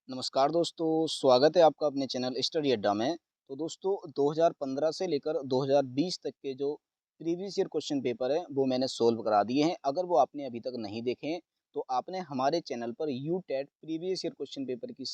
नमस्कार दोस्तों, स्वागत है आपका अपने चैनल स्टडी अड्डा में। तो दोस्तों 2015 से लेकर 2020 तक के जो प्रीवियस ईयर क्वेश्चन पेपर हैं, वो मैंने सॉल्व करा दिए हैं। अगर वो आपने अभी तक नहीं देखे हैं, तो आपने हमारे चैनल पर UTET previous year question paper की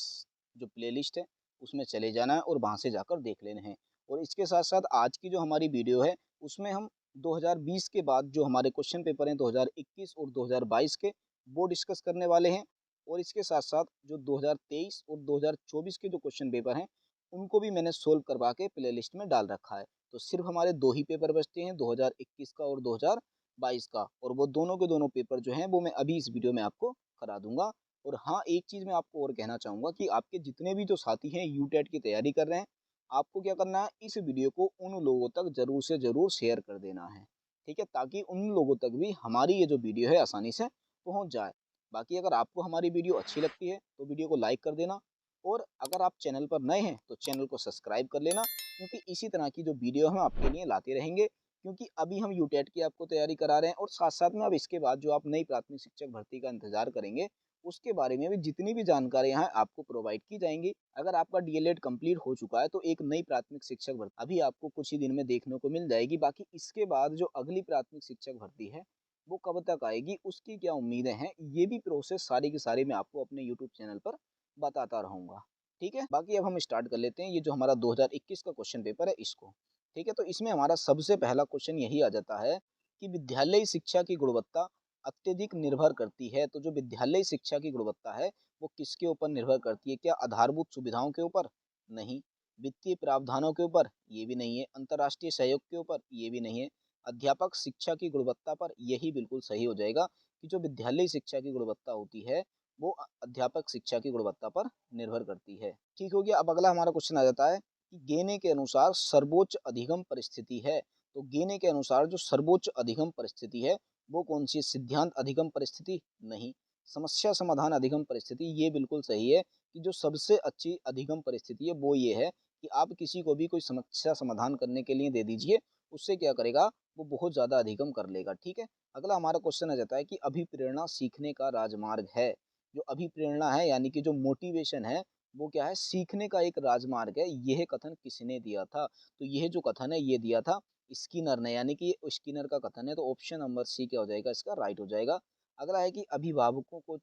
जो प्लेलिस्ट है, उसमें चले जाना है और वहाँ से जाकर देख लेने हैं। और इसके साथ-साथ आज की जो हमारी वीडियो है, उसमें हम 2020 के बाद जो हमारे क्वेश्चन पेपर हैं 2021 और 2022 के, वो डिस्कस करने वाले हैं। और इसके साथ-साथ जो 2023 और 2024 के जो क्वेश्चन पेपर हैं, उनको भी मैंने सोल्व करवा के प्लेलिस्ट में डाल रखा है। तो सिर्फ़ हमारे 2 ही पेपर बचते हैं 2021 का और 2022 का, और वो दोनों के दोनों पेपर जो हैं वो मैं अभी इस वीडियो में आपको करा दूँगा। और हाँ, एक चीज़ मैं आपको और कहना चाहूँगा कि आपके जितने भी जो साथी हैं यूटेट की तैयारी कर रहे हैं, आपको क्या करना है, इस वीडियो को उन लोगों तक ज़रूर से ज़रूर शेयर कर देना है। ठीक है? ताकि उन लोगों तक भी हमारी ये जो वीडियो है आसानी से पहुँच जाए। बाकी अगर आपको हमारी वीडियो अच्छी लगती है तो वीडियो को लाइक कर देना, और अगर आप चैनल पर नए हैं तो चैनल को सब्सक्राइब कर लेना, क्योंकि इसी तरह की जो वीडियो हम आपके लिए लाते रहेंगे। क्योंकि अभी हम यूटेट की आपको तैयारी करा रहे हैं, और साथ-साथ में अब इसके बाद जो आप नई प्राथमिक शिक्षक भर्ती का इंतज़ार करेंगे, उसके बारे में भी जितनी भी जानकारियाँ हैं आपको प्रोवाइड की जाएँगी। अगर आपका डीएलएड कंप्लीट हो चुका है तो एक नई प्राथमिक शिक्षक भर्ती अभी आपको कुछ ही दिन में देखने को मिल जाएगी। बाकी इसके बाद जो अगली प्राथमिक शिक्षक भर्ती है, वो कब तक आएगी, उसकी क्या उम्मीदें हैं, ये भी प्रोसेस सारी की सारी मैं आपको अपने यूट्यूब चैनल पर बताता रहूँगा। ठीक है? बाकी अब हम स्टार्ट कर लेते हैं ये जो हमारा 2021 का क्वेश्चन पेपर है इसको। ठीक है? तो इसमें हमारा सबसे पहला क्वेश्चन यही आ जाता है कि विद्यालयी शिक्षा की गुणवत्ता अत्यधिक निर्भर करती है। तो जो विद्यालयी शिक्षा की गुणवत्ता है, वो किसके ऊपर निर्भर करती है? क्या आधारभूत सुविधाओं के ऊपर? नहीं। वित्तीय प्रावधानों के ऊपर? ये भी नहीं है। अंतर्राष्ट्रीय सहयोग के ऊपर? ये भी नहीं है। अध्यापक शिक्षा की गुणवत्ता पर? यही बिल्कुल सही हो जाएगा कि जो विद्यालयी शिक्षा की गुणवत्ता होती है, वो अध्यापक शिक्षा की गुणवत्ता पर निर्भर करती है। ठीक हो गया? अब अगला हमारा क्वेश्चन आ जाता है कि गेने के अनुसार सर्वोच्च अधिगम परिस्थिति है। तो गेने के अनुसार जो सर्वोच्च अधिगम परिस्थिति है, वो कौन-सी है? सिद्धांत अधिगम परिस्थिति? नहीं। समस्या समाधान अधिगम परिस्थिति? ये बिल्कुल सही है कि जो सबसे अच्छी अधिगम परिस्थिति है, वो ये है कि आप किसी को भी कोई समस्या समाधान करने के लिए दे दीजिए, उससे क्या करेगा, वो बहुत ज़्यादा अधिगम कर लेगा। ठीक है? अगला हमारा क्वेश्चन आ जाता है कि अभिप्रेरणा सीखने का राजमार्ग है। जो अभिप्रेरणा है, यानी कि जो मोटिवेशन है, वो क्या है? सीखने का एक राजमार्ग है। यह कथन किसने दिया था? तो यह जो कथन है, ये दिया था स्किनर ने, यानी कि ये स्किनर का कथन है। तो ऑप्शन नंबर सी क्या हो जाएगा? इसका राइट हो जाएगा। अगला है कि अभिभावकों को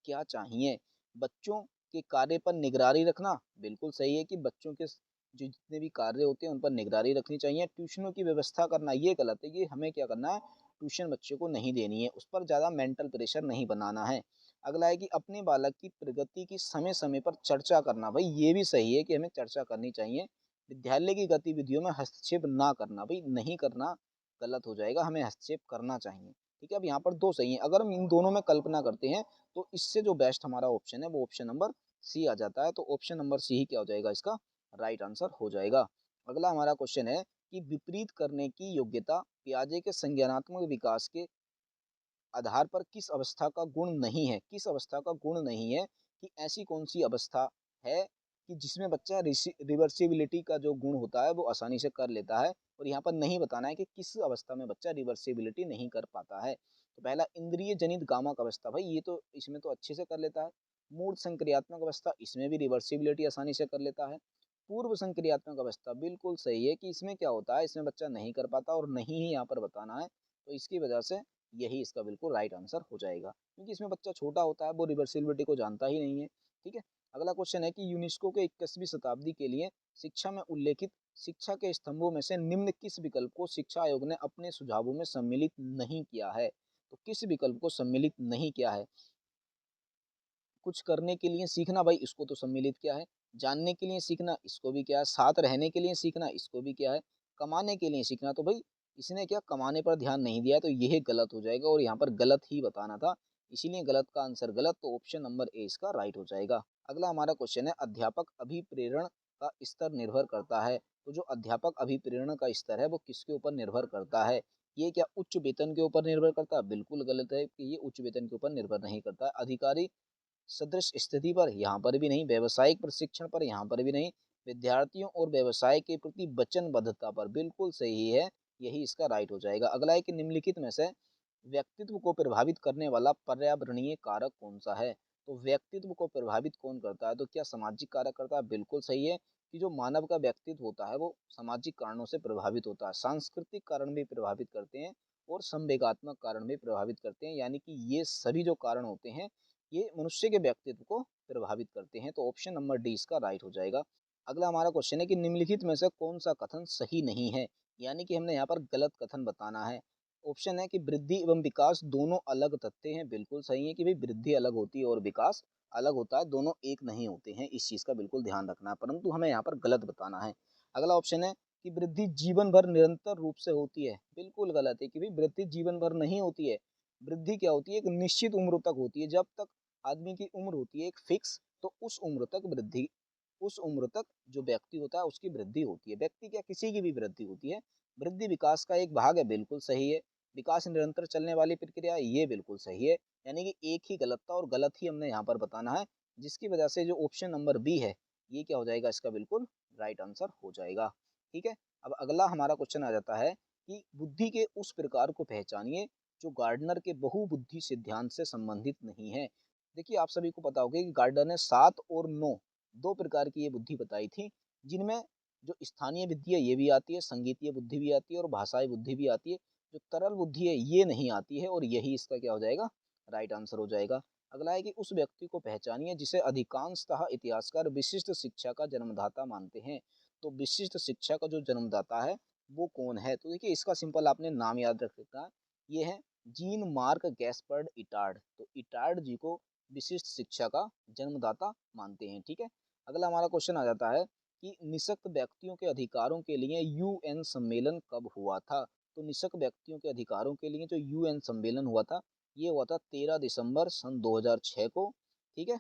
क्या चाहिए? बच्चों के कार्य पर निगरानी रखना? बिल्कुल सही है कि बच्चों के जो जितने भी कार्य होते हैं उन पर निगरानी रखनी चाहिए। ट्यूशनों की व्यवस्था करना, ये गलत है। ये हमें क्या करना है, ट्यूशन बच्चे को नहीं देनी है, उस पर ज़्यादा मेंटल प्रेशर नहीं बनाना है। अगला है कि अपने बालक की प्रगति की समय-समय पर चर्चा करना। भई ये भी सही है कि हमें चर्चा करनी चाहिए। विद्यालय की गतिविधियों में हस्तक्षेप ना करना, भई नहीं करना गलत हो जाएगा, हमें हस्तक्षेप करना चाहिए। ठीक है? अब यहाँ पर 2 सही हैं। अगर हम इन दोनों में कल्पना करते हैं, तो इससे जो बेस्ट हमारा ऑप्शन है, वो ऑप्शन नंबर सी आ जाता है। तो ऑप्शन नंबर सी ही क्या हो जाएगा, इसका राइट आंसर हो जाएगा। अगला हमारा क्वेश्चन है कि विपरीत करने की योग्यता पियाजे के संज्ञानात्मक विकास के आधार पर किस अवस्था का गुण नहीं है? किस अवस्था का गुण नहीं है, कि ऐसी कौन-सी अवस्था है कि जिसमें बच्चा रिवर्सिबिलिटी का जो गुण होता है वो आसानी से कर लेता है, और यहाँ पर नहीं बताना है कि किस अवस्था में बच्चा रिवर्सिबिलिटी नहीं कर पाता है। तो पहला इंद्रिय जनित गामक अवस्था, भाई ये तो इसमें तो अच्छे से कर लेता है। मूर्त संक्रियात्मक अवस्था, इसमें भी रिवर्सिबिलिटी आसानी से कर लेता है। पूर्व संक्रियात्मक अवस्था, बिल्कुल सही है कि इसमें क्या होता है, इसमें बच्चा नहीं कर पाता और नहीं ही यहाँ पर बताना है। तो इसकी वजह से यही इसका बिल्कुल राइट आंसर हो जाएगा, क्योंकि इसमें बच्चा छोटा होता है, वो रिवर्सिबिलिटी को जानता ही नहीं है। ठीक है? अगला क्वेश्चन है कि यूनेस्को के 21वीं शताब्दी के लिए शिक्षा में उल्लेखित शिक्षा के स्तंभों में से निम्न किस विकल्प को शिक्षा आयोग ने अपने सुझावों में सम्मिलित नहीं किया है? तो किस विकल्प को सम्मिलित नहीं किया है? कुछ करने के लिए सीखना, भाई इसको तो सम्मिलित किया है। जानने के लिए सीखना, इसको भी किया है। साथ रहने के लिए सीखना, इसको भी किया है। कमाने के लिए सीखना, तो भाई इसने क्या कमाने पर ध्यान नहीं दिया है, तो यह गलत हो जाएगा, और यहाँ पर गलत ही बताना था, इसीलिए गलत का आंसर गलत, तो ऑप्शन नंबर ए इसका राइट हो जाएगा। अगला हमारा क्वेश्चन है अध्यापक अभिप्रेरण का स्तर निर्भर करता है। तो जो अध्यापक अभिप्रेरण का स्तर है वो किसके ऊपर निर्भर करता है? ये क्या उच्च वेतन के ऊपर निर्भर करता है? बिल्कुल गलत है कि ये उच्च वेतन के ऊपर निर्भर नहीं करता है। अधिकारी सदृश स्थिति पर, यहाँ पर भी नहीं। व्यावसायिक प्रशिक्षण पर, यहाँ पर भी नहीं। विद्यार्थियों और व्यवसाय के प्रति वचनबद्धता पर, बिल्कुल सही है, यही इसका राइट हो जाएगा। अगला है कि निम्नलिखित में से व्यक्तित्व को प्रभावित करने वाला पर्यावरणीय कारक कौन-सा है? तो व्यक्तित्व को प्रभावित कौन करता है? तो क्या सामाजिक कारक करता है? बिल्कुल सही है कि जो मानव का व्यक्तित्व होता है वो सामाजिक कारणों से प्रभावित होता है। सांस्कृतिक कारण भी प्रभावित करते हैं और संवेगात्मक कारण भी प्रभावित करते हैं, यानी कि ये सभी जो कारण होते हैं ये मनुष्य के व्यक्तित्व को प्रभावित करते हैं। तो ऑप्शन नंबर डी इसका राइट हो जाएगा। अगला हमारा क्वेश्चन है कि निम्नलिखित में से कौन सा कथन सही नहीं है, यानी कि हमने यहाँ पर गलत कथन बताना है। ऑप्शन है कि वृद्धि एवं विकास दोनों अलग तथ्य हैं। बिल्कुल सही है कि भाई वृद्धि अलग होती है और विकास अलग होता है, दोनों एक नहीं होते हैं। इस चीज का बिल्कुल ध्यान रखना है, परंतु हमें यहाँ पर गलत बताना है। अगला ऑप्शन है कि वृद्धि जीवन भर निरंतर रूप से होती है। बिल्कुल गलत है कि भाई वृद्धि जीवन भर नहीं होती है। वृद्धि क्या होती है? एक निश्चित उम्र तक होती है। जब तक आदमी की उम्र होती है एक फिक्स, तो उस उम्र तक वृद्धि, उस उम्र तक जो व्यक्ति होता है उसकी वृद्धि होती है। व्यक्ति क्या, किसी की भी वृद्धि होती है। वृद्धि विकास का एक भाग है, बिल्कुल सही है। विकास निरंतर चलने वाली प्रक्रिया है, ये बिल्कुल सही है। यानी कि एक ही गलत था और गलत ही हमने यहाँ पर बताना है, जिसकी वजह से जो ऑप्शन नंबर बी है ये क्या हो जाएगा? इसका बिल्कुल राइट आंसर हो जाएगा। ठीक है। अब अगला हमारा क्वेश्चन आ जाता है कि बुद्धि के उस प्रकार को पहचानिए जो गार्डनर के बहुबुद्धि सिद्धांत से संबंधित नहीं है। देखिए आप सभी को पता होगा कि गार्डनर ने 7 और 9 दो प्रकार की ये बुद्धि बताई थी, जिनमें जो स्थानीय बुद्धि है ये भी आती है, संगीतीय बुद्धि भी आती है और भाषाई बुद्धि भी आती है। जो तरल बुद्धि है ये नहीं आती है और यही इसका क्या हो जाएगा? राइट आंसर हो जाएगा। अगला है कि उस व्यक्ति को पहचानिए जिसे अधिकांशतः इतिहासकार विशिष्ट शिक्षा का जन्मदाता मानते हैं। तो विशिष्ट शिक्षा का जो जन्मदाता है वो कौन है? तो देखिए इसका सिंपल आपने नाम याद रख सकता है, ये है जीन मार्क गैस्पर्ड इटार्ड। तो इटार्ड जी को विशिष्ट शिक्षा का जन्मदाता मानते हैं। ठीक है। अगला हमारा क्वेश्चन आ जाता है कि निःशक्त व्यक्तियों के अधिकारों के लिए यूएन सम्मेलन कब हुआ था? तो निःशक्त व्यक्तियों के अधिकारों के लिए जो यूएन सम्मेलन हुआ था ये हुआ था 13 दिसंबर सन 2006 को। ठीक है।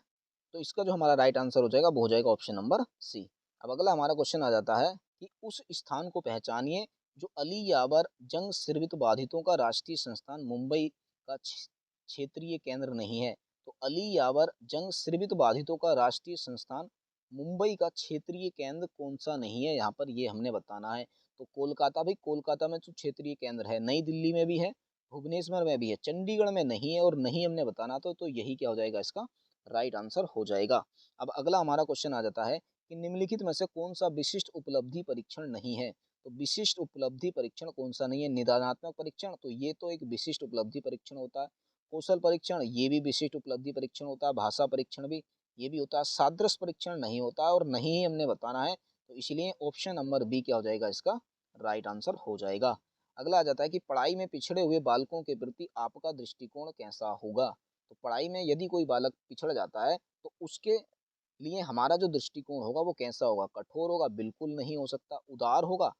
तो इसका जो हमारा राइट आंसर हो जाएगा वो हो जाएगा ऑप्शन नंबर सी। अब अगला हमारा क्वेश्चन आ जाता है कि उस स्थान को पहचानिए जो अली यावर जंग स्रावित बाधितों का राष्ट्रीय संस्थान मुंबई का क्षेत्रीय केंद्र नहीं है। तो अली यावर जंग स्रावित बाधितों का राष्ट्रीय संस्थान मुंबई का क्षेत्रीय केंद्र कौन सा नहीं है, यहाँ पर ये हमने बताना है। तो कोलकाता, भाई कोलकाता में जो क्षेत्रीय केंद्र है, नई दिल्ली में भी है, भुवनेश्वर में भी है, चंडीगढ़ में नहीं है और नहीं हमने बताना तो यही क्या हो जाएगा? इसका राइट आंसर हो जाएगा। अब अगला हमारा क्वेश्चन आ जाता है कि निम्नलिखित में से कौन सा विशिष्ट उपलब्धि परीक्षण नहीं है? तो विशिष्ट उपलब्धि परीक्षण कौन सा नहीं है? निदानात्मक परीक्षण, तो ये तो एक विशिष्ट उपलब्धि परीक्षण होता है। कौशल परीक्षण, ये भी विशिष्ट उपलब्धि परीक्षण होता है। भाषा परीक्षण भी ये भी होता है। सादृश्य परीक्षण नहीं होता है और नहीं ही हमने बताना है, तो इसलिए ऑप्शन नंबर बी क्या हो जाएगा? इसका राइट आंसर हो जाएगा। अगला आ जाता है कि पढ़ाई में पिछड़े हुए बालकों के प्रति आपका दृष्टिकोण कैसा होगा? तो पढ़ाई में यदि कोई बालक पिछड़ जाता है तो उसके लिए हमारा जो दृष्टिकोण होगा वो कैसा होगा? कठोर होगा? बिल्कुल नहीं हो सकता। उदार होगा?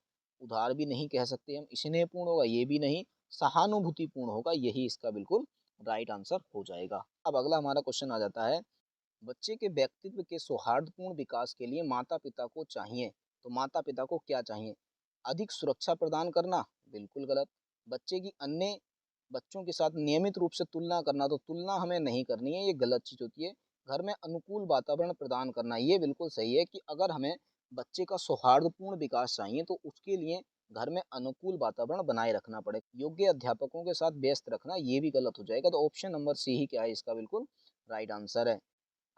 उदार भी नहीं कह सकते हम। स्नेहपूर्ण होगा? ये भी नहीं। सहानुभूतिपूर्ण होगा? यही इसका बिल्कुल राइट आंसर हो जाएगा। अब अगला हमारा क्वेश्चन आ जाता है, बच्चे के व्यक्तित्व के सौहार्दपूर्ण विकास के लिए माता पिता को चाहिए। तो माता पिता को क्या चाहिए? अधिक सुरक्षा प्रदान करना? बिल्कुल गलत। बच्चे की अन्य बच्चों के साथ नियमित रूप से तुलना करना? तो तुलना हमें नहीं करनी है, ये गलत चीज होती है। घर में अनुकूल वातावरण प्रदान करना? ये बिल्कुल सही है कि अगर हमें बच्चे का सौहार्दपूर्ण विकास चाहिए तो उसके लिए घर में अनुकूल वातावरण बनाए रखना पड़े। योग्य अध्यापकों के साथ व्यस्त रखना? ये भी गलत हो जाएगा। तो ऑप्शन नंबर सी ही क्या है? इसका बिल्कुल राइट आंसर है।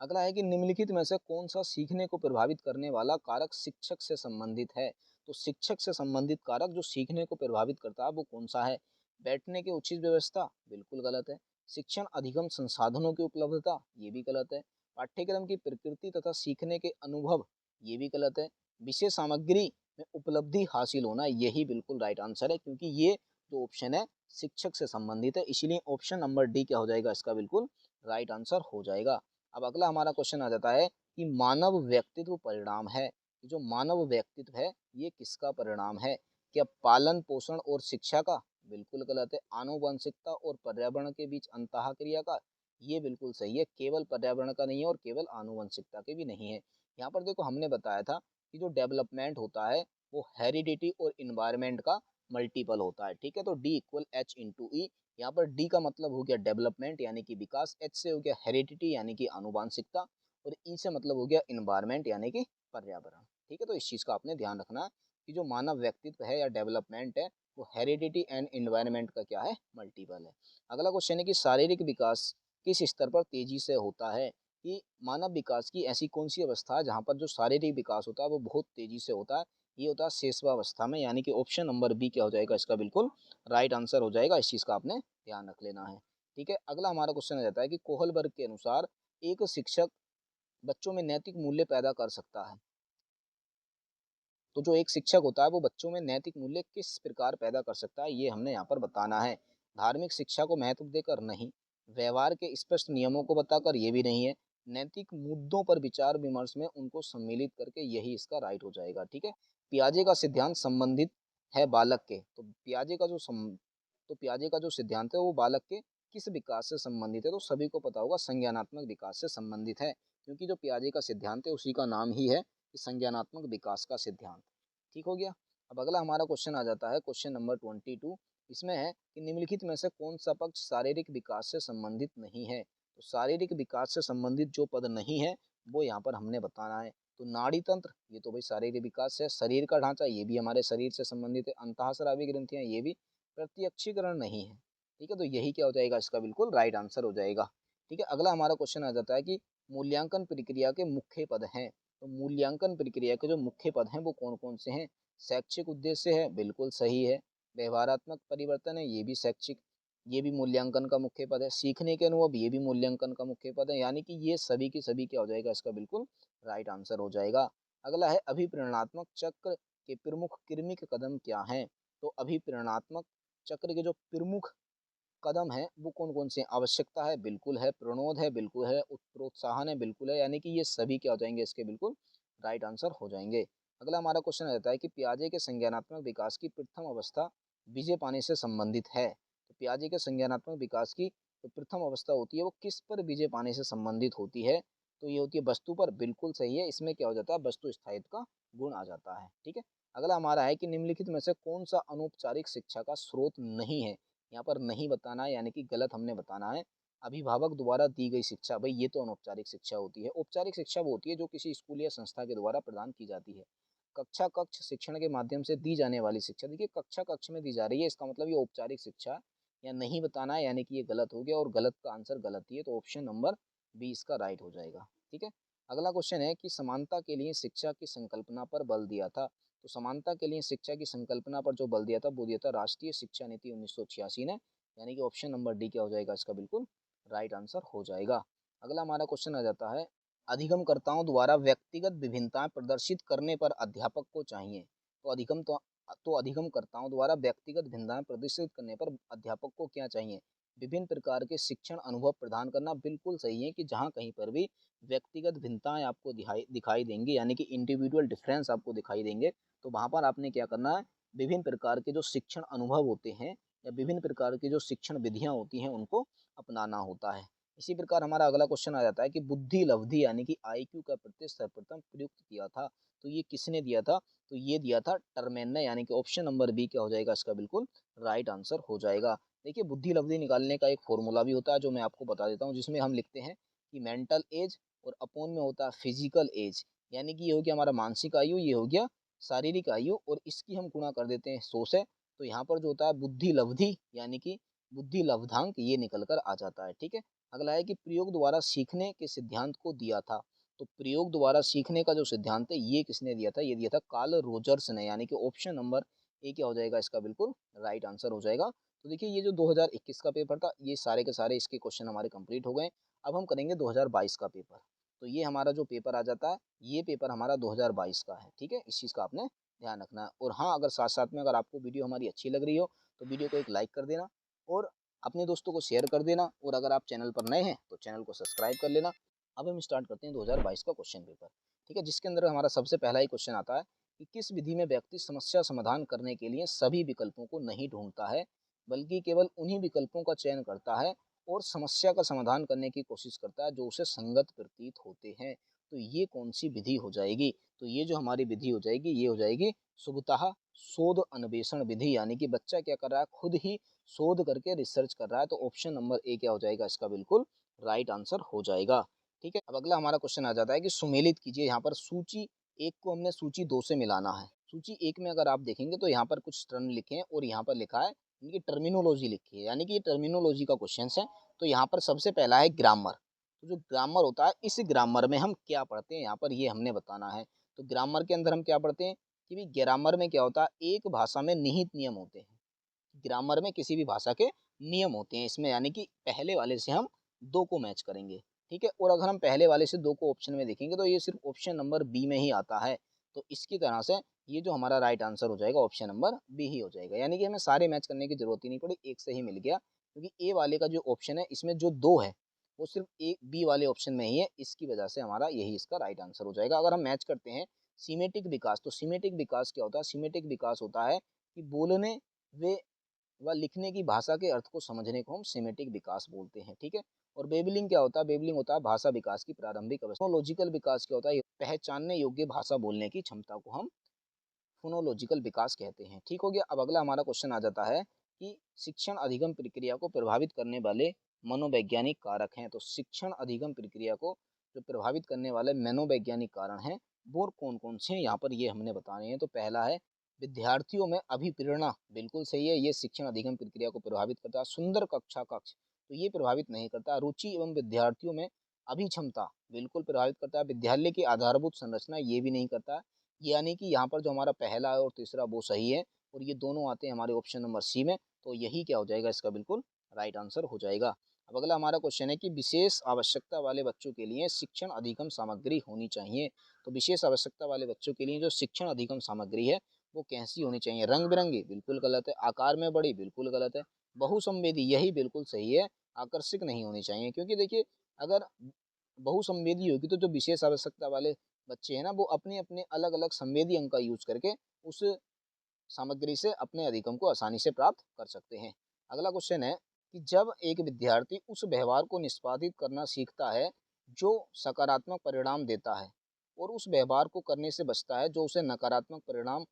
अगला है कि निम्नलिखित में से कौन सा सीखने को प्रभावित करने वाला कारक शिक्षक से संबंधित है? तो शिक्षक से संबंधित कारक जो सीखने को प्रभावित करता है वो कौन सा है? बैठने की उचित व्यवस्था? बिल्कुल गलत है। शिक्षण अधिगम संसाधनों की उपलब्धता? ये भी गलत है। पाठ्यक्रम की प्रकृति तथा सीखने के अनुभव? ये भी गलत है। विषय सामग्री में उपलब्धि हासिल होना? यही बिल्कुल राइट आंसर है, क्योंकि ये जो ऑप्शन है शिक्षक से संबंधित है, इसलिए ऑप्शन नंबर डी क्या हो जाएगा? इसका बिल्कुल राइट आंसर हो जाएगा। अब अगला हमारा क्वेश्चन आ जाता है कि मानव व्यक्तित्व परिणाम है। जो मानव व्यक्तित्व है ये किसका परिणाम है? क्या पालन पोषण और शिक्षा का? बिल्कुल गलत है। आनुवंशिकता और पर्यावरण के बीच अंतःक्रिया का? ये बिल्कुल सही है। केवल पर्यावरण का नहीं है और केवल आनुवंशिकता के भी नहीं है। यहाँ पर देखो हमने बताया था कि जो डेवलपमेंट होता है वो हेरिडिटी और इन्वायरमेंट का मल्टीपल होता है। ठीक है। तो डी इक्वल एच इंटू ई। यहाँ पर डी का मतलब हो गया डेवलपमेंट यानी कि विकास, एच से हो गया हेरिडिटी यानी कि आनुवांशिकता, और ई से मतलब हो गया इन्वायरमेंट यानी कि पर्यावरण। ठीक है। तो इस चीज का आपने ध्यान रखना कि जो मानव व्यक्तित्व है या डेवलपमेंट है वो हेरिडिटी एंड इन्वायरमेंट का क्या है? मल्टीपल है। अगला क्वेश्चन है कि शारीरिक विकास किस स्तर पर तेजी से होता है? कि मानव विकास की ऐसी कौन सी अवस्था है जहाँ पर जो शारीरिक विकास होता है वो बहुत तेजी से होता है, ये होता है शेषवावस्था में, यानी कि ऑप्शन नंबर बी क्या हो जाएगा इसका बिल्कुल राइट आंसर हो जाएगा। इस चीज़ का आपने ध्यान रख लेना है। ठीक है, अगला हमारा क्वेश्चन आ जाता है कि कोहलबर्ग के अनुसार एक शिक्षक बच्चों में नैतिक मूल्य पैदा कर सकता है। तो जो एक शिक्षक होता है वो बच्चों में नैतिक मूल्य किस प्रकार पैदा कर सकता है, ये हमने यहाँ पर बताना है। धार्मिक शिक्षा को महत्व देकर नहीं, व्यवहार के स्पष्ट नियमों को बताकर ये भी नहीं है, नैतिक मुद्दों पर विचार विमर्श में उनको सम्मिलित करके, यही इसका राइट हो जाएगा। ठीक है, पियाजे का सिद्धांत संबंधित है बालक के, तो पियाजे का जो सिद्धांत है वो बालक के किस विकास से संबंधित है, तो सभी को पता होगा संज्ञानात्मक विकास से संबंधित है, क्योंकि जो पियाजे का सिद्धांत है उसी का नाम ही है संज्ञानात्मक विकास का सिद्धांत। ठीक हो गया। अब अगला हमारा क्वेश्चन आ जाता है क्वेश्चन नंबर 22। इसमें है कि निम्नलिखित में से कौन सा पक्ष शारीरिक विकास से संबंधित नहीं है। तो शारीरिक विकास से संबंधित जो पद नहीं है वो यहाँ पर हमने बताना है। तो नाड़ी तंत्र, ये तो भाई शारीरिक विकास है। शरीर का ढांचा, ये भी हमारे शरीर से संबंधित है। अंतःस्रावी ग्रंथियां, ये भी। प्रत्यक्षीकरण नहीं है। ठीक है, तो यही क्या हो जाएगा इसका बिल्कुल राइट आंसर हो जाएगा। ठीक है, अगला हमारा क्वेश्चन आ जाता है कि मूल्यांकन प्रक्रिया के मुख्य पद हैं। तो मूल्यांकन प्रक्रिया के जो मुख्य पद हैं वो कौन कौन से हैं। शैक्षिक उद्देश्य है, बिल्कुल सही है। व्यवहारात्मक परिवर्तन है, ये भी शैक्षिक, ये भी मूल्यांकन का मुख्य पद है। सीखने के अनुभव, ये भी मूल्यांकन का मुख्य पद है। यानी कि ये सभी की सभी क्या हो जाएगा इसका बिल्कुल राइट आंसर हो जाएगा। अगला है अभिप्रेरणात्मक चक्र के प्रमुख क्रमिक कदम क्या हैं। तो अभिप्रेरणात्मक चक्र के जो प्रमुख कदम है वो कौन कौन से हैं? आवश्यकता है, बिल्कुल है। प्रणोद है, बिल्कुल है। प्रोत्साहन है, बिल्कुल है। यानी कि ये सभी क्या हो जाएंगे इसके बिल्कुल राइट आंसर हो जाएंगे। अगला हमारा क्वेश्चन रहता है कि पियाजे के संज्ञानात्मक विकास की प्रथम अवस्था बीजे पानी से संबंधित है। तो पियाजे के संज्ञानात्मक विकास की जो प्रथम अवस्था होती है वो किस पर बीजे पानी से संबंधित होती है। तो ये होती है वस्तु पर, बिल्कुल सही है। इसमें क्या हो जाता है, वस्तु स्थायित्व का गुण आ जाता है। ठीक है, अगला हमारा है कि निम्नलिखित में से कौन सा अनौपचारिक शिक्षा का स्रोत नहीं है। यहाँ पर नहीं बताना है, यानी कि गलत हमने बताना है। अभिभावक द्वारा दी गई शिक्षा, भाई ये तो अनौपचारिक शिक्षा होती है। औपचारिक शिक्षा वो होती है जो किसी स्कूल या संस्था के द्वारा प्रदान की जाती है। कक्षा कक्ष शिक्षण के माध्यम से दी जाने वाली शिक्षा, देखिए कक्षा कक्ष में दी जा रही है, इसका मतलब ये औपचारिक शिक्षा है। या नहीं बताना है, यानी कि ये गलत हो गया, और गलत का आंसर गलत ही है, तो ऑप्शन नंबर बी इसका राइट हो जाएगा। ठीक है, अगला क्वेश्चन है कि समानता के लिए शिक्षा की संकल्पना पर बल दिया था। तो समानता के लिए शिक्षा की संकल्पना पर जो बल दिया था वो दिया था राष्ट्रीय शिक्षा नीति 1986 ने। यानी कि ऑप्शन नंबर डी क्या हो जाएगा इसका बिल्कुल राइट आंसर हो जाएगा। अगला हमारा क्वेश्चन आ जाता है अधिगमकर्ताओं द्वारा व्यक्तिगत विभिन्नताएं प्रदर्शित करने पर अध्यापक को चाहिए। तो अधिगमकर्ताओं द्वारा व्यक्तिगत भिन्नताएं प्रदर्शित करने पर अध्यापक को क्या चाहिए। विभिन्न प्रकार के शिक्षण अनुभव प्रदान करना, बिल्कुल सही है कि जहाँ कहीं पर भी व्यक्तिगत भिन्नताएं आपको दिखाई देंगी, यानी कि इंडिविजुअल डिफरेंस आपको दिखाई देंगे, तो वहाँ पर आपने क्या करना है, विभिन्न प्रकार के जो शिक्षण अनुभव होते हैं या विभिन्न प्रकार की जो शिक्षण विधियां होती हैं उनको अपनाना होता है। इसी प्रकार हमारा अगला क्वेश्चन आ जाता है कि बुद्धि लब्धि यानी कि आईक्यू का प्रत्यय सर्वप्रथम प्रयुक्त किया था। तो ये किसने दिया था, तो ये दिया था टर्मेन ने। यानी कि ऑप्शन नंबर बी क्या हो जाएगा इसका बिल्कुल राइट आंसर हो जाएगा। देखिए बुद्धि लब्धि निकालने का एक फॉर्मूला भी होता है जो मैं आपको बता देता हूँ, जिसमें हम लिखते हैं कि मेंटल एज और अपोन में होता है फिजिकल एज। यानी कि ये हो गया हमारा मानसिक आयु, ये हो गया शारीरिक आयु, और इसकी हम गुणा कर देते हैं 100 से। तो यहाँ पर जो होता है बुद्धि लब्धि यानी कि बुद्धि लब्धांक ये निकल कर आ जाता है। ठीक है, अगला है कि प्रयोग द्वारा सीखने के सिद्धांत को दिया था। तो प्रयोग द्वारा सीखने का जो सिद्धांत है ये किसने दिया था, ये दिया था कार्ल रोजर्स ने। यानी कि ऑप्शन नंबर ए क्या हो जाएगा इसका बिल्कुल राइट आंसर हो जाएगा। तो देखिए ये जो 2021 का पेपर था ये सारे के सारे इसके क्वेश्चन हमारे कंप्लीट हो गए। अब हम करेंगे 2022 का पेपर। तो ये हमारा जो पेपर आ जाता है ये पेपर हमारा 2022 का है। ठीक है, इस चीज़ का आपने ध्यान रखना है। और हाँ, अगर साथ साथ में अगर आपको वीडियो हमारी अच्छी लग रही हो तो वीडियो को एक लाइक कर देना और अपने दोस्तों को शेयर कर देना, और अगर आप चैनल पर नए हैं तो चैनल को सब्सक्राइब कर लेना। अब हम स्टार्ट करते हैं 2022 का क्वेश्चन पेपर। ठीक है, जिसके अंदर हमारा सबसे पहला ही क्वेश्चन आता है कि किस विधि में व्यक्ति समस्या समाधान करने के लिए सभी विकल्पों को नहीं ढूंढता है, बल्कि केवल उन्हीं विकल्पों का चयन करता है और समस्या का समाधान करने की कोशिश करता है जो उसे संगत प्रतीत होते हैं। तो ये कौन सी विधि हो जाएगी, तो ये जो हमारी विधि हो जाएगी ये हो जाएगी सुबह शोध अन्वेषण विधि। यानी कि बच्चा क्या कर रहा है, खुद ही शोध करके रिसर्च कर रहा है। तो ऑप्शन नंबर ए क्या हो जाएगा इसका बिल्कुल राइट आंसर हो जाएगा। ठीक है, अब अगला हमारा क्वेश्चन आ जाता है कि सुमेलित कीजिए। यहाँ पर सूची एक को हमने सूची 2 से मिलाना है। सूची एक में अगर आप देखेंगे तो यहाँ पर कुछ टर्म लिखे हैं और यहाँ पर लिखा है इनकी टर्मिनोलॉजी लिखी है, यानी कि ये टर्मिनोलॉजी का क्वेश्चन है। तो यहाँ पर सबसे पहला है ग्रामर। तो जो ग्रामर होता है, इस ग्रामर में हम क्या पढ़ते हैं यहाँ पर ये हमने बताना है। तो ग्रामर के अंदर हम क्या पढ़ते हैं कि भाई ग्रामर में क्या होता है, एक भाषा में निहित नियम होते हैं। ग्रामर में किसी भी भाषा के नियम होते हैं इसमें, यानी कि पहले वाले से हम 2 को मैच करेंगे, ठीक है। और अगर हम पहले वाले से 2 को ऑप्शन में देखेंगे तो ये सिर्फ ऑप्शन नंबर बी में ही आता है। तो इसकी तरह से ये जो हमारा राइट आंसर हो जाएगा ऑप्शन नंबर बी ही हो जाएगा, यानी कि हमें सारे मैच करने की जरूरत ही नहीं पड़ी, एक से ही मिल गया, क्योंकि ए वाले का जो ऑप्शन है इसमें जो 2 है वो सिर्फ ए बी वाले ऑप्शन में ही है, इसकी वजह से हमारा यही इसका राइट आंसर हो जाएगा। अगर हम मैच करते हैं सीमेटिक विकास, तो सीमेटिक विकास क्या होता है, सीमेटिक विकास होता है कि बोलने व लिखने की भाषा के अर्थ को समझने को हम सेमेटिक विकास बोलते हैं, ठीक है। और बेबलिंग क्या होता है, बेबलिंग होता है भाषा विकास की प्रारंभिक अवस्था। फोनोलॉजिकल विकास क्या होता है, पहचानने योग्य भाषा बोलने की क्षमता को हम फोनोलॉजिकल विकास कहते हैं, ठीक हो गया। अब अगला हमारा क्वेश्चन आ जाता है कि शिक्षण अधिगम प्रक्रिया को प्रभावित करने वाले मनोवैज्ञानिक कारक हैं। तो शिक्षण अधिगम प्रक्रिया को जो प्रभावित करने वाले मनोवैज्ञानिक कारण हैं वो कौन कौन से हैं, यहाँ पर ये हमने बताने हैं। तो पहला है विद्यार्थियों में अभिप्रेरणा, बिल्कुल सही है, ये शिक्षण अधिगम प्रक्रिया को प्रभावित करता है। सुंदर कक्षा कक्ष, तो ये प्रभावित नहीं करता। रुचि एवं विद्यार्थियों में अभिक्षमता, बिल्कुल प्रभावित करता है। विद्यालय की आधारभूत संरचना, ये भी नहीं करता। यानी कि यहाँ पर जो हमारा पहला है और तीसरा वो सही है, और ये दोनों आते हैं हमारे ऑप्शन नंबर सी में, तो यही क्या हो जाएगा इसका बिल्कुल राइट आंसर हो जाएगा। अब अगला हमारा क्वेश्चन है कि विशेष आवश्यकता वाले बच्चों के लिए शिक्षण अधिगम सामग्री होनी चाहिए। तो विशेष आवश्यकता वाले बच्चों के लिए जो शिक्षण अधिगम सामग्री है वो कैसी होनी चाहिए, रंग बिरंगी, बिल्कुल गलत है। आकार में बड़ी, बिल्कुल गलत है। बहुसंवेदी, यही बिल्कुल सही है। आकर्षक नहीं होनी चाहिए, क्योंकि देखिए अगर बहुसंवेदी होगी तो जो विशेष आवश्यकता वाले बच्चे हैं ना वो अपने अपने अलग अलग संवेदी अंग का यूज करके उस सामग्री से अपने अधिगम को आसानी से प्राप्त कर सकते हैं। अगला क्वेश्चन है कि जब एक विद्यार्थी उस व्यवहार को निष्पादित करना सीखता है जो सकारात्मक परिणाम देता है और उस व्यवहार को करने से बचता है जो उसे नकारात्मक परिणाम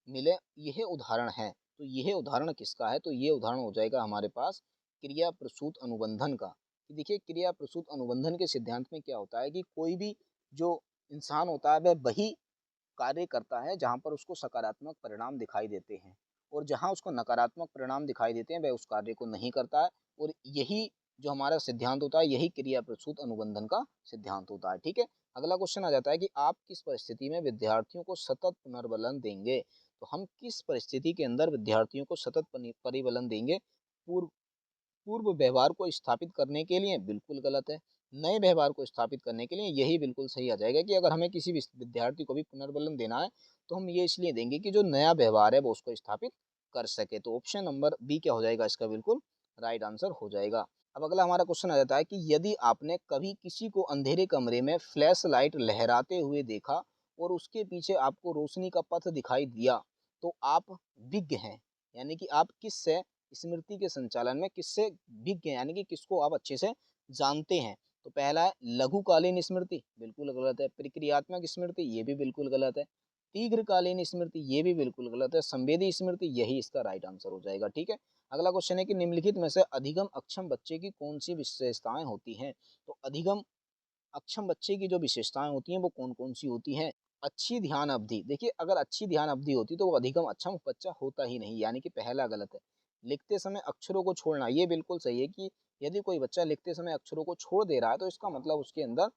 मिले, यह उदाहरण है। तो यह उदाहरण किसका है, तो ये उदाहरण हो जाएगा हमारे पास क्रिया प्रसूत अनुबंधन का। कि देखिए क्रिया प्रसूत अनुबंधन के सिद्धांत में क्या होता है कि कोई भी जो इंसान होता है वह वही कार्य करता है जहाँ पर उसको सकारात्मक परिणाम दिखाई देते हैं, और जहाँ उसको नकारात्मक परिणाम दिखाई देते हैं वह उस कार्य को नहीं करता है। और यही जो हमारा सिद्धांत होता है यही क्रिया प्रसूत अनुबंधन का सिद्धांत होता है, ठीक है। अगला क्वेश्चन आ जाता है कि आप किस परिस्थिति में विद्यार्थियों को सतत पुनर्बलन देंगे। तो हम किस परिस्थिति के अंदर विद्यार्थियों को सतत परिबलन देंगे, पूर्व पूर्व व्यवहार को स्थापित करने के लिए, बिल्कुल गलत है। नए व्यवहार को स्थापित करने के लिए, यही बिल्कुल सही आ जाएगा। कि अगर हमें किसी विद्यार्थी को भी पुनर्बलन देना है तो हम ये इसलिए देंगे कि जो नया व्यवहार है वो उसको स्थापित कर सके। तो ऑप्शन नंबर बी क्या हो जाएगा इसका बिल्कुल राइट आंसर हो जाएगा। अब अगला हमारा क्वेश्चन आ जाता है कि यदि आपने कभी किसी को अंधेरे कमरे में फ्लैश लाइट लहराते हुए देखा और उसके पीछे आपको रोशनी का पथ दिखाई दिया तो आप विज्ञ हैं, यानी कि आप किससे स्मृति के संचालन में किससे विज्ञ, यानी कि किसको आप अच्छे से जानते हैं। तो पहला है लघुकालीन स्मृति, बिल्कुल गलत है। प्रक्रियात्मक स्मृति, ये भी बिल्कुल गलत है। दीर्घकालीन स्मृति, ये भी बिल्कुल गलत है। संवेदी स्मृति, यही इसका राइट आंसर हो जाएगा, ठीक है। अगला क्वेश्चन है कि निम्नलिखित में से अधिगम अक्षम बच्चे की कौन सी विशेषताएं होती हैं। तो अधिगम अक्षम बच्चे की जो विशेषताएं होती हैं वो कौन कौन सी होती हैं। अच्छी ध्यान अवधि, देखिए अगर अच्छी ध्यान अवधि होती तो वो अधिगम अक्षम बच्चा होता ही नहीं, यानी कि पहला गलत है। लिखते समय अक्षरों को छोड़ना, ये बिल्कुल सही है। कि यदि कोई बच्चा लिखते समय अक्षरों को छोड़ दे रहा है तो इसका मतलब उसके अंदर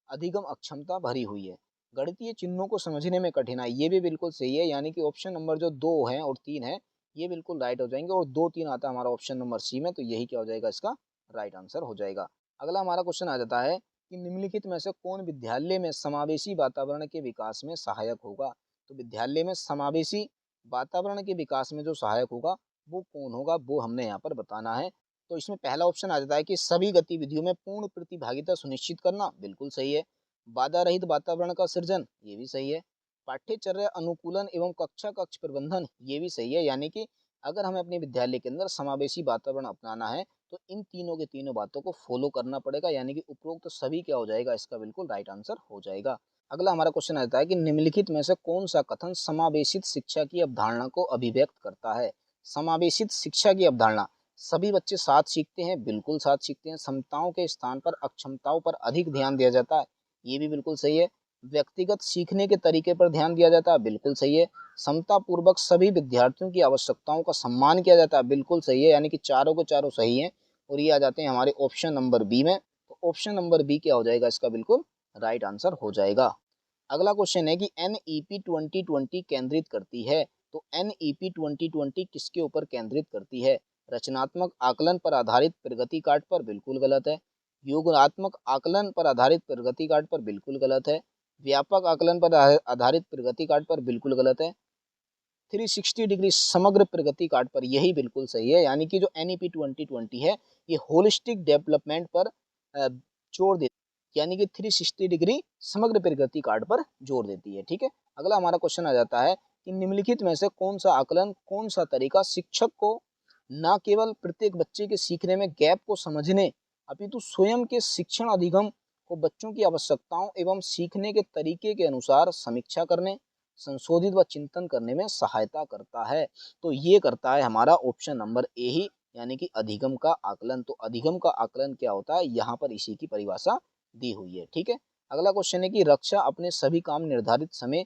अधिगम अक्षमता भरी हुई है। गणितीय चिन्हों को समझने में कठिनाई, ये भी बिल्कुल सही है। यानी कि ऑप्शन नंबर जो 2 है और 3 है ये बिल्कुल राइट हो जाएंगे, और 2 3 आता है हमारा ऑप्शन नंबर सी में, तो यही क्या हो जाएगा इसका राइट आंसर हो जाएगा। अगला हमारा क्वेश्चन आ जाता है कि निम्नलिखित में से कौन विद्यालय में समावेशी वातावरण के विकास में सहायक होगा। तो विद्यालय में समावेशी वातावरण के विकास में जो सहायक होगा वो कौन होगा, वो हमने यहाँ पर बताना है। तो इसमें पहला ऑप्शन आ जाता है कि सभी गतिविधियों में पूर्ण प्रतिभागिता सुनिश्चित करना, बिल्कुल सही है। बाधा रहित वातावरण का सृजन, ये भी सही है। पाठ्यचर्या अनुकूलन एवं कक्षा कक्ष प्रबंधन, ये भी सही है। यानी कि अगर हमें अपने विद्यालय के अंदर समावेशी वातावरण अपनाना है तो इन तीनों के तीनों बातों को फॉलो करना पड़ेगा, यानी कि उपरोक्त तो सभी क्या हो जाएगा इसका बिल्कुल राइट आंसर हो जाएगा। अगला हमारा क्वेश्चन आता है कि निम्नलिखित में से कौन सा कथन समावेशित शिक्षा की अवधारणा को अभिव्यक्त करता है। समावेशित शिक्षा की अवधारणा, सभी बच्चे साथ सीखते हैं, बिल्कुल साथ सीखते हैं। क्षमताओं के स्थान पर अक्षमताओं पर अधिक ध्यान दिया जाता है, ये भी बिल्कुल सही है। व्यक्तिगत सीखने के तरीके पर ध्यान दिया जाता है, बिल्कुल सही है। समता पूर्वक सभी विद्यार्थियों की आवश्यकताओं का सम्मान किया जाता है, बिल्कुल सही है। यानी कि चारों के चारों सही हैं, और ये आ जाते हैं हमारे ऑप्शन नंबर बी में। तो ऑप्शन नंबर बी क्या हो जाएगा इसका बिल्कुल राइट आंसर हो जाएगा। अगला क्वेश्चन है कि NEP 2020 केंद्रित करती है, तो NEP 2020 किसके ऊपर केंद्रित करती है? रचनात्मक आकलन पर आधारित प्रगति कार्ड पर, बिल्कुल गलत है। योगात्मक आकलन पर आधारित प्रगति कार्ड पर, बिल्कुल गलत है। व्यापक आकलन पर आधारित प्रगति कार्ड पर, बिल्कुल गलत है। 360 डिग्री समग्र प्रगति कार्ड पर, यही बिल्कुल सही है। यानी कि जो NEP 2020 है ये होलिस्टिक डेवलपमेंट पर जोर देती है, यानी कि 360 डिग्री समग्र प्रगति कार्ड पर जोर देती है। ठीक है, अगला हमारा क्वेश्चन आ जाता है कि निम्नलिखित में से कौन सा आकलन, कौन सा तरीका शिक्षक को न केवल प्रत्येक बच्चे के सीखने में गैप को समझने अपितु स्वयं के शिक्षण अधिगम को बच्चों की आवश्यकताओं एवं सीखने के तरीके के अनुसार समीक्षा करने, संशोधित व चिंतन करने में सहायता करता है? तो ये करता है हमारा ऑप्शन नंबर ए ही, यानी कि अधिगम का आकलन। तो अधिगम का आकलन क्या होता है, यहाँ पर इसी की परिभाषा दी हुई है। ठीक है, अगला क्वेश्चन है कि रक्षा अपने सभी काम निर्धारित समय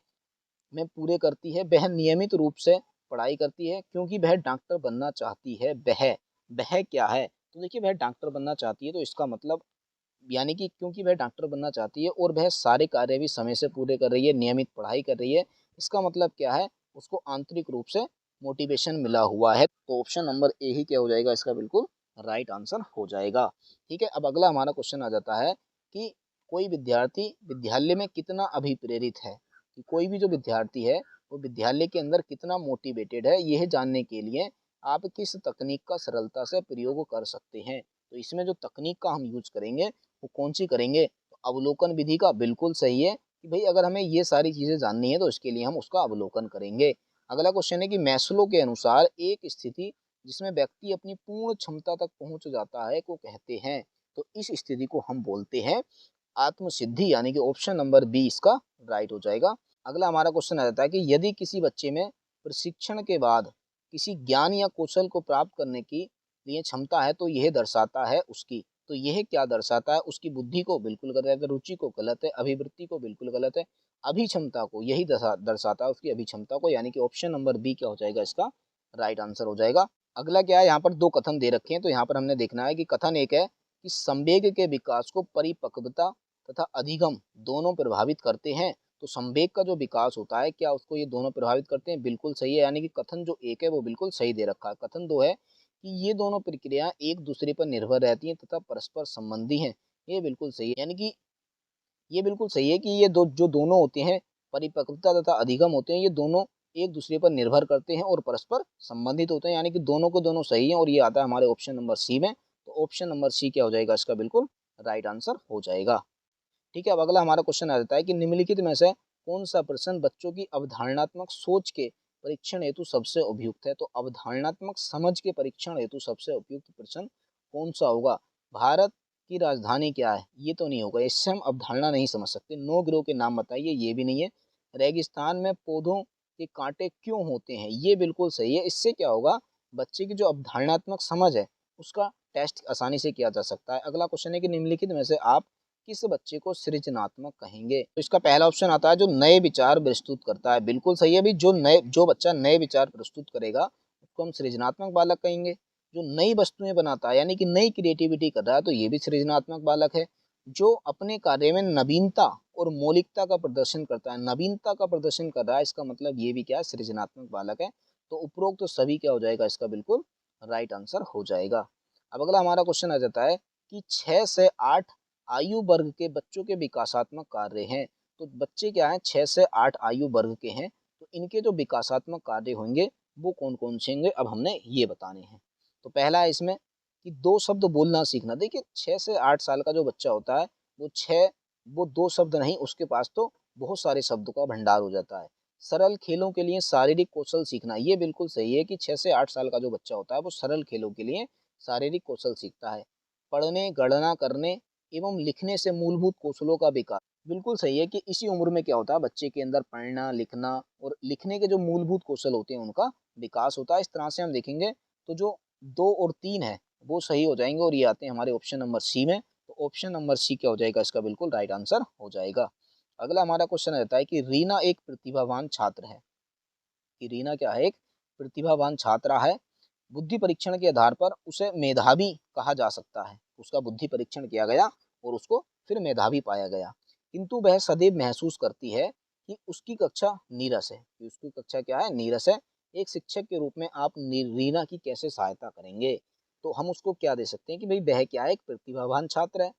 में पूरे करती है, वह नियमित रूप से पढ़ाई करती है क्योंकि वह डॉक्टर बनना चाहती है। वह क्या है? तो देखिए, वह डॉक्टर बनना चाहती है, तो इसका मतलब यानी कि क्योंकि वह डॉक्टर बनना चाहती है और वह सारे कार्य भी समय से पूरे कर रही है, नियमित पढ़ाई कर रही है, इसका मतलब क्या है, उसको आंतरिक रूप से मोटिवेशन मिला हुआ है। तो ऑप्शन नंबर ए ही क्या हो जाएगा इसका बिल्कुल राइट आंसर हो जाएगा। ठीक है, अब अगला हमारा क्वेश्चन आ जाता है कि कोई विद्यार्थी विद्यालय में कितना अभिप्रेरित है, कि कोई भी जो विद्यार्थी है वो विद्यालय के अंदर कितना मोटिवेटेड है, यह जानने के लिए आप किस तकनीक का सरलता से प्रयोग कर सकते हैं। तो इसमें जो तकनीक का हम यूज करेंगे वो कौन सी करेंगे, तो अवलोकन विधि का, बिल्कुल सही है कि भाई अगर हमें ये सारी चीजें जाननी है तो इसके लिए हम उसका अवलोकन करेंगे। अगला क्वेश्चन है कि मैस्लो के अनुसार एक स्थिति जिसमें व्यक्ति अपनी पूर्ण क्षमता तक पहुंच जाता है को कहते हैं, तो इस स्थिति को हम बोलते हैं आत्मसिद्धि, यानी कि ऑप्शन नंबर बी इसका राइट हो जाएगा। अगला हमारा क्वेश्चन आ जाता है कि यदि किसी बच्चे में प्रशिक्षण के बाद किसी ज्ञान या कौशल को प्राप्त करने की लिए क्षमता है तो यह दर्शाता है उसकी, तो यह क्या दर्शाता है, उसकी बुद्धि को, बिल्कुल गलत है। रुचि को, गलत है। अभिवृत्ति को, बिल्कुल गलत है। अभिक्षमता को, यही दर्शाता है उसकी अभिक्षमता को, यानी कि ऑप्शन नंबर बी क्या हो जाएगा इसका राइट आंसर हो जाएगा। अगला क्या है, यहाँ पर दो कथन दे रखे हैं, तो यहाँ पर हमने देखना है कि कथन एक है कि संवेग के विकास को परिपक्वता तथा अधिगम दोनों प्रभावित करते हैं। तो संवेग का जो विकास होता है, क्या उसको ये दोनों प्रभावित करते हैं, बिल्कुल सही है। यानी कि कथन जो एक है वो बिल्कुल सही दे रखा है। कथन दो है कि ये दोनों प्रक्रिया एक दूसरे पर निर्भर रहती हैं तथा परस्पर संबंधी हैं, ये बिल्कुल सही है। यानी कि ये बिल्कुल सही है कि ये जो दोनों होते हैं, परिपक्वता तथा अधिगम होते हैं, ये दोनों एक दूसरे पर निर्भर करते हैं और परस्पर संबंधित होते हैं, यानी कि दोनों को दोनों सही है, और ये आता है हमारे ऑप्शन नंबर सी में। तो ऑप्शन नंबर सी क्या हो जाएगा इसका बिल्कुल राइट आंसर हो जाएगा। ठीक है, अब अगला हमारा क्वेश्चन आ जाता है कि निम्नलिखित में से कौन सा प्रश्न बच्चों की अवधारणात्मक सोच के परीक्षण हेतु सबसे उपयुक्त है? तो अवधारणात्मक समझ के परीक्षण हेतु सबसे उपयुक्त प्रश्न कौन सा होगा? भारत की राजधानी क्या है, ये तो नहीं होगा, इससे हम अवधारणा नहीं समझ सकते। 9 ग्रहों के नाम बताइए, ये भी नहीं है। रेगिस्तान में पौधों के कांटे क्यों होते हैं, ये बिल्कुल सही है। इससे क्या होगा, बच्चे की जो अवधारणात्मक समझ है उसका टेस्ट आसानी से किया जा सकता है। अगला क्वेश्चन है कि निम्नलिखित में से आप किस बच्चे को सृजनात्मक कहेंगे? तो इसका पहला ऑप्शन आता है जो नए विचार प्रस्तुत करता है, बिल्कुल सही है भी। जो बच्चा नए विचार प्रस्तुत करेगा उसको हम सृजनात्मक बालक कहेंगे। जो नई वस्तुएं बनाता है, यानी कि नई क्रिएटिविटी कर रहा है, तो ये भी सृजनात्मक बालक है। जो अपने कार्य में नवीनता और मौलिकता का प्रदर्शन करता है, नवीनता का प्रदर्शन कर रहा है, इसका मतलब ये भी क्या है, सृजनात्मक बालक है। तो उपरोक्त तो सभी क्या हो जाएगा इसका बिल्कुल राइट आंसर हो जाएगा। अब अगला हमारा क्वेश्चन आ जाता है कि 6 से 8 आयु वर्ग के बच्चों के विकासात्मक कार्य हैं। तो बच्चे क्या हैं, 6 से 8 आयु वर्ग के हैं, तो इनके जो विकासात्मक कार्य होंगे वो कौन कौन से होंगे, अब हमने ये बताने हैं। तो पहला है इसमें कि 2 शब्द बोलना सीखना। देखिए 6 से 8 साल का जो बच्चा होता है वो 2 शब्द नहीं, उसके पास तो बहुत सारे शब्दों का भंडार हो जाता है। सरल खेलों के लिए शारीरिक कौशल सीखना, ये बिल्कुल सही है कि 6 से 8 साल का जो बच्चा होता है वो सरल खेलों के लिए शारीरिक कौशल सीखता है। पढ़ने, गणना करने एवं लिखने से मूलभूत कौशलों का विकास, बिल्कुल सही है कि इसी उम्र में क्या होता है, बच्चे के अंदर पढ़ना, लिखना और लिखने के जो मूलभूत कौशल होते हैं उनका विकास होता है। इस तरह से हम देखेंगे तो जो 2 और 3 है वो सही हो जाएंगे, और ये आते हैं हमारे ऑप्शन नंबर सी में। तो ऑप्शन नंबर सी क्या हो जाएगा इसका बिल्कुल राइट आंसर हो जाएगा। अगला हमारा क्वेश्चन रहता है कि रीना एक प्रतिभावान छात्र है, कि रीना क्या है, एक प्रतिभावान छात्रा है। बुद्धि परीक्षण के आधार पर उसे मेधावी कहा जा सकता है, उसका बुद्धि परीक्षण किया गया और उसको फिर मेधावी पाया गया। किंतु वह सदैव महसूस करती है कि उसकी कक्षा नीरस है, कि उसकी कक्षा क्या है, नीरस है। एक शिक्षक के रूप में आप रीना की कैसे सहायता करेंगे? तो हम उसको क्या दे सकते हैं कि भाई वह क्या है, एक प्रतिभावान छात्र है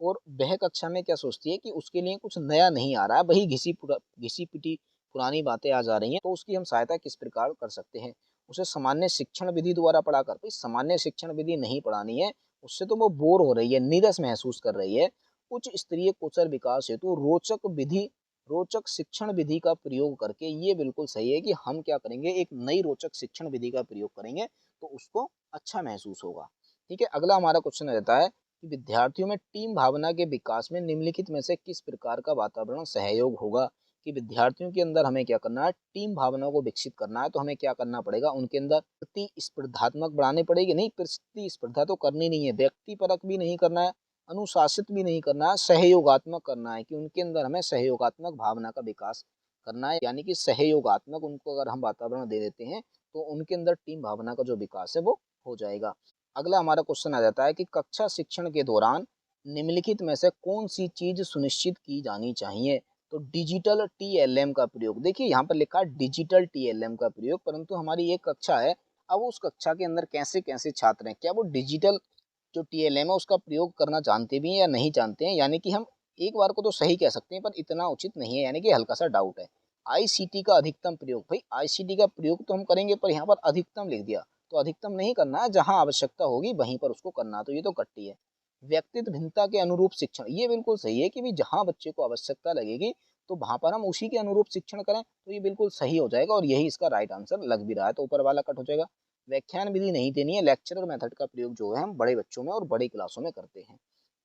और वह कक्षा में क्या सोचती है कि उसके लिए कुछ नया नहीं आ रहा है, वही घिसी-पिटी पुरानी बातें आ जा रही हैं, तो उसकी हम सहायता किस प्रकार कर सकते हैं? उसे सामान्य शिक्षण विधि द्वारा पढ़ाकर, भाई सामान्य शिक्षण विधि नहीं पढ़ानी है, उससे तो वो बोर हो रही है, नीरस महसूस कर रही है। उच्च स्तरीय कौशल विकास हेतु रोचक शिक्षण विधि का प्रयोग करके, ये बिल्कुल सही है कि हम क्या करेंगे, एक नई रोचक शिक्षण विधि का प्रयोग करेंगे, तो उसको अच्छा महसूस होगा। ठीक है, अगला हमारा क्वेश्चन रहता है कि विद्यार्थियों में टीम भावना के विकास में निम्नलिखित में से किस प्रकार का वातावरण सहयोग होगा? कि विद्यार्थियों के अंदर हमें क्या करना है, टीम भावना को विकसित करना है, तो हमें क्या करना पड़ेगा, उनके अंदर प्रतिस्पर्धात्मक बढ़ानी पड़ेगी, नहीं प्रतिस्पर्धा तो करनी नहीं है, व्यक्तिपरक भी नहीं करना है, अनुशासित भी नहीं करना है, सहयोगात्मक करना है, कि उनके अंदर हमें सहयोगात्मक भावना का विकास करना है, यानी कि सहयोगात्मक उनको अगर हम वातावरण दे देते हैं तो उनके अंदर टीम भावना का जो विकास है वो हो जाएगा। अगला हमारा क्वेश्चन आ जाता है कि कक्षा शिक्षण के दौरान निम्नलिखित में से कौन सी चीज सुनिश्चित की जानी चाहिए? तो डिजिटल टीएलएम का प्रयोग। देखिए यहाँ पर लिखा है डिजिटल टीएलएम का प्रयोग, परंतु हमारी एक कक्षा है, अब उस कक्षा के अंदर कैसे कैसे छात्र हैं, क्या वो डिजिटल जो टीएलएम है उसका प्रयोग करना जानते भी हैं या नहीं जानते हैं? यानी कि हम एक बार को तो सही कह सकते हैं, पर इतना उचित नहीं है, यानी कि हल्का सा डाउट है। आईसीटी का अधिकतम प्रयोग, भाई आईसीटी का प्रयोग तो हम करेंगे, पर यहाँ पर अधिकतम लिख दिया, तो अधिकतम नहीं करना है, जहां आवश्यकता होगी वहीं पर उसको करना है, तो ये तो कट्टी है। व्यक्तित्व भिन्नता के अनुरूप शिक्षण, ये बिल्कुल सही है कि भी जहां बच्चे को आवश्यकता लगेगी तो वहां पर हम उसी के अनुरूप शिक्षण करें, तो ये बिल्कुल सही हो जाएगा और यही इसका राइट आंसर लग भी रहा है, तो ऊपर वाला कट हो जाएगा। व्याख्यान विधि नहीं देनी है, लेक्चरर मेथड का प्रयोग जो है हम बड़े बच्चों में और बड़ी क्लासों में करते हैं।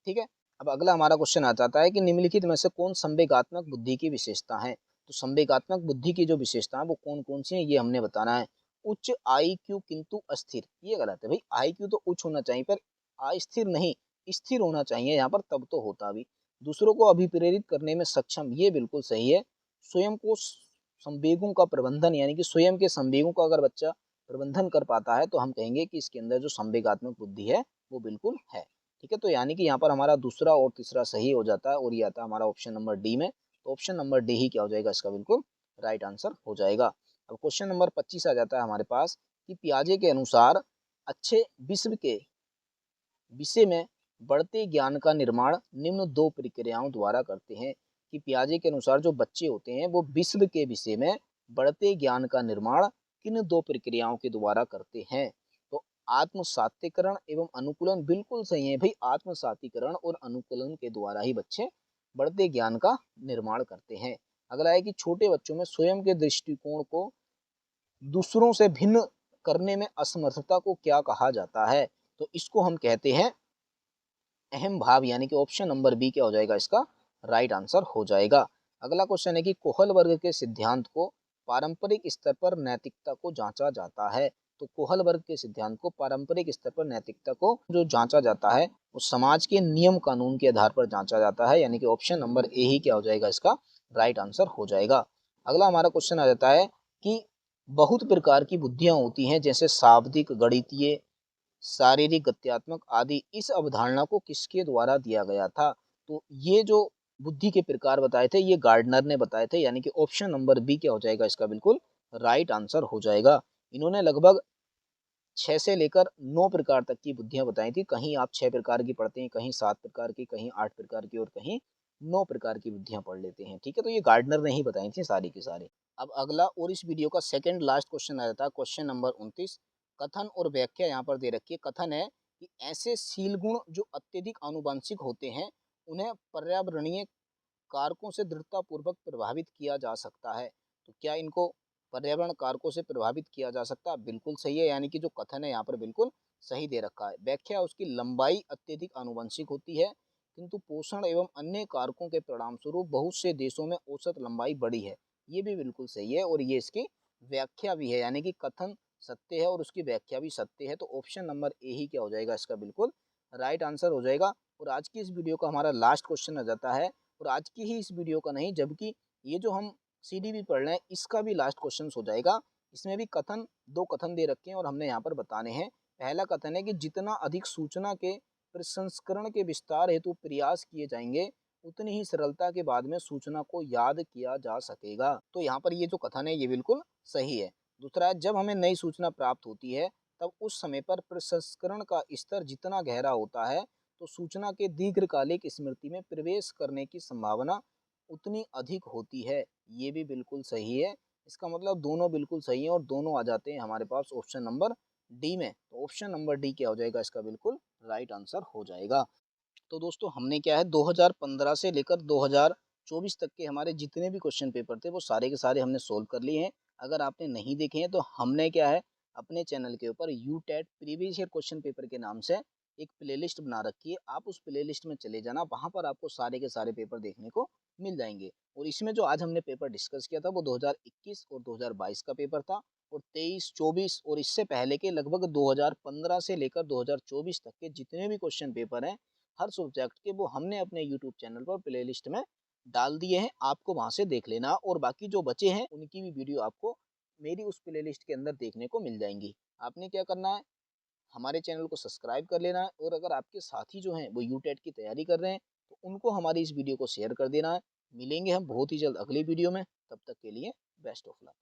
ठीक है, अब अगला हमारा क्वेश्चन आ जाता है कि निम्नलिखित में से कौन संवेगात्मक बुद्धि की विशेषता है? तो संवेगात्मक बुद्धि की जो विशेषता है वो कौन कौन सी है, ये हमने बताना है। उच्च आईक्यू किंतु अस्थिर, ये गलत है भाई, आईक्यू तो उच्च होना चाहिए पर अस्थिर नहीं, स्थिर होना चाहिए यहाँ पर, तब तो होता भी। दूसरों को अभिप्रेरित करने में सक्षम, ये बिल्कुल सही है। स्वयं को संवेगों का प्रबंधन, यानी कि स्वयं के संवेगों का अगर बच्चा प्रबंधन कर पाता है तो हम कहेंगे कि इसके अंदर जो संवेगात्मक बुद्धि है वो बिल्कुल है। ठीक है, तो यानी कि यहाँ पर हमारा दूसरा और तीसरा सही हो जाता है और ये आता है हमारा ऑप्शन नंबर डी में, तो ऑप्शन नंबर डी ही क्या हो जाएगा, इसका बिल्कुल राइट आंसर हो जाएगा। अब क्वेश्चन नंबर 25 आ जाता है हमारे पास कि पियाजे के अनुसार अच्छे विश्व के विषय में बढ़ते ज्ञान का निर्माण निम्न दो प्रक्रियाओं द्वारा करते हैं। कि पियाजे के अनुसार जो बच्चे होते हैं वो विश्व के विषय में बढ़ते ज्ञान का निर्माण किन दो प्रक्रियाओं के द्वारा करते हैं? तो आत्मसातीकरण एवं अनुकूलन, बिल्कुल सही है भाई, आत्मसातीकरण और अनुकूलन के द्वारा ही बच्चे बढ़ते ज्ञान का निर्माण करते हैं। अगला है कि छोटे बच्चों में स्वयं के दृष्टिकोण को दूसरों से भिन्न करने में असमर्थता को क्या कहा जाता है? तो इसको हम कहते हैं अहम भाव, यानी कि ऑप्शन नंबर बी क्या हो जाएगा, इसका राइट आंसर हो जाएगा। अगला क्वेश्चन है कि कोहल वर्ग के सिद्धांत को पारंपरिक स्तर पर नैतिकता को जांचा जाता है। तो कोहल वर्ग के सिद्धांत को पारंपरिक स्तर पर नैतिकता को जो जांचा जाता है वो समाज के नियम कानून के आधार पर जांचा जाता है, यानी कि ऑप्शन नंबर ए ही क्या हो जाएगा, इसका राइट आंसर हो जाएगा। अगला हमारा क्वेश्चन आ जाता है कि बहुत प्रकार की बुद्धियां होती हैं, जैसे शाब्दिक, गणितीय, शारीरिक, गत्यात्मक आदि, इस अवधारणा को किसके द्वारा दिया गया था? तो ये जो बुद्धि के प्रकार बताए थे ये गार्डनर ने बताए थे, यानी कि ऑप्शन नंबर बी क्या हो जाएगा, इसका बिल्कुल राइट आंसर हो जाएगा। इन्होंने लगभग 6 से लेकर 9 प्रकार तक की बुद्धियां बताई थी, कहीं आप 6 प्रकार की पढ़ते हैं, कहीं 7 प्रकार की, कहीं 8 प्रकार की और कहीं 9 प्रकार की बुद्धियां पढ़ लेते हैं। ठीक है, तो ये गार्डनर ने ही बताई थी सारी की सारी। अब अगला और इस वीडियो का सेकंड लास्ट क्वेश्चन आ जाता है, क्वेश्चन नंबर 29। कथन और व्याख्या यहाँ पर दे रखी है। कथन है कि ऐसे शील गुण जो अत्यधिक आनुवंशिक होते हैं उन्हें पर्यावरणीय कारकों से दृढ़तापूर्वक प्रभावित किया जा सकता है। तो क्या इनको पर्यावरण कारकों से प्रभावित किया जा सकता है? बिल्कुल सही है, यानी कि जो कथन है यहाँ पर बिल्कुल सही दे रखा है। व्याख्या उसकी लंबाई अत्यधिक आनुवंशिक होती है, किंतु पोषण एवं अन्य कारकों के परिणाम स्वरूप बहुत से देशों में औसत लंबाई बढ़ी है। ये भी बिल्कुल सही है और ये इसकी व्याख्या भी है, यानी कि कथन सत्य है और उसकी व्याख्या भी सत्य है, तो ऑप्शन नंबर ए ही क्या हो जाएगा, इसका बिल्कुल राइट आंसर हो जाएगा। और आज की इस वीडियो का हमारा लास्ट क्वेश्चन आ जाता है, और आज की ही इस वीडियो का नहीं, जबकि ये जो हम सीडीबी पढ़ रहे हैं इसका भी लास्ट क्वेश्चन हो जाएगा। इसमें भी कथन, दो कथन दे रखे हैं और हमने यहाँ पर बताने हैं। पहला कथन है कि जितना अधिक सूचना के प्रसंस्करण के विस्तार हेतु प्रयास किए जाएंगे, उतनी ही सरलता के बाद में सूचना को याद किया जा सकेगा। तो यहाँ पर ये जो कथन है ये बिल्कुल सही है। दूसरा है, जब हमें नई सूचना प्राप्त होती है तब उस समय पर प्रसंस्करण का स्तर जितना गहरा होता है तो सूचना के दीर्घकालिक स्मृति में प्रवेश करने की संभावना उतनी अधिक होती है। ये भी बिल्कुल सही है। इसका मतलब दोनों बिल्कुल सही है और दोनों आ जाते हैं हमारे पास ऑप्शन नंबर डी में। तो ऑप्शन नंबर डी क्या हो जाएगा, इसका बिल्कुल राइट आंसर हो जाएगा। तो दोस्तों हमने क्या है 2015 से लेकर 2024 तक के हमारे जितने भी क्वेश्चन पेपर थे वो सारे के सारे हमने सोल्व कर लिए हैं। अगर आपने नहीं देखे हैं तो हमने क्या है अपने चैनल के ऊपर UTET previous year question paper के नाम से एक प्लेलिस्ट बना रखी है। आप उस प्लेलिस्ट में चले जाना, वहाँ पर आपको सारे के सारे पेपर देखने को मिल जाएंगे। और इसमें जो आज हमने पेपर डिस्कस किया था वो 2021 और 2022 का पेपर था, और 23, 24 और इससे पहले के लगभग 2015 से लेकर 2024 तक के जितने भी क्वेश्चन पेपर हैं हर सब्जेक्ट के, वो हमने अपने यूट्यूब चैनल पर प्लेलिस्ट में डाल दिए हैं। आपको वहां से देख लेना, और बाकी जो बचे हैं उनकी भी वीडियो आपको मेरी उस प्लेलिस्ट के अंदर देखने को मिल जाएंगी। आपने क्या करना है, हमारे चैनल को सब्सक्राइब कर लेना है, और अगर आपके साथी जो हैं वो यूटेट की तैयारी कर रहे हैं तो उनको हमारी इस वीडियो को शेयर कर देना है। मिलेंगे हम बहुत ही जल्द अगली वीडियो में, तब तक के लिए बेस्ट ऑफ लक।